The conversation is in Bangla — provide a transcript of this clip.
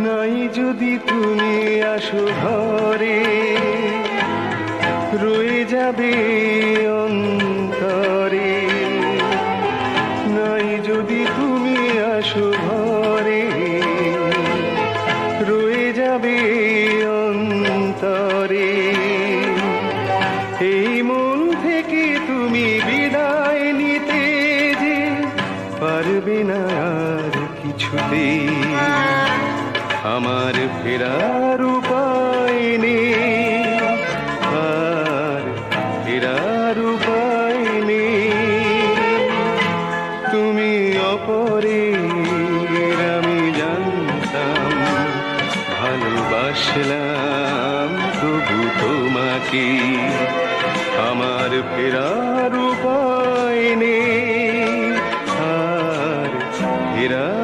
নাই যদি তুমি আসো ঘরে, রয়ে যাবে অন্তরে। নাই যদি তুমি আসো ঘরে, রয়ে যাবে অন্তরে। এই মন থেকে তুমি বিদায় নিতে যে পারবে না আর কিছুতেই। আমার ফেরার উপায় নেই, আর ফেরার উপায় নেই। তুমি অপরের আমি জানতাম, ভালোবাসলাম তবু তোমাকে। আমার ফেরার উপায় নেই, আর ফেরার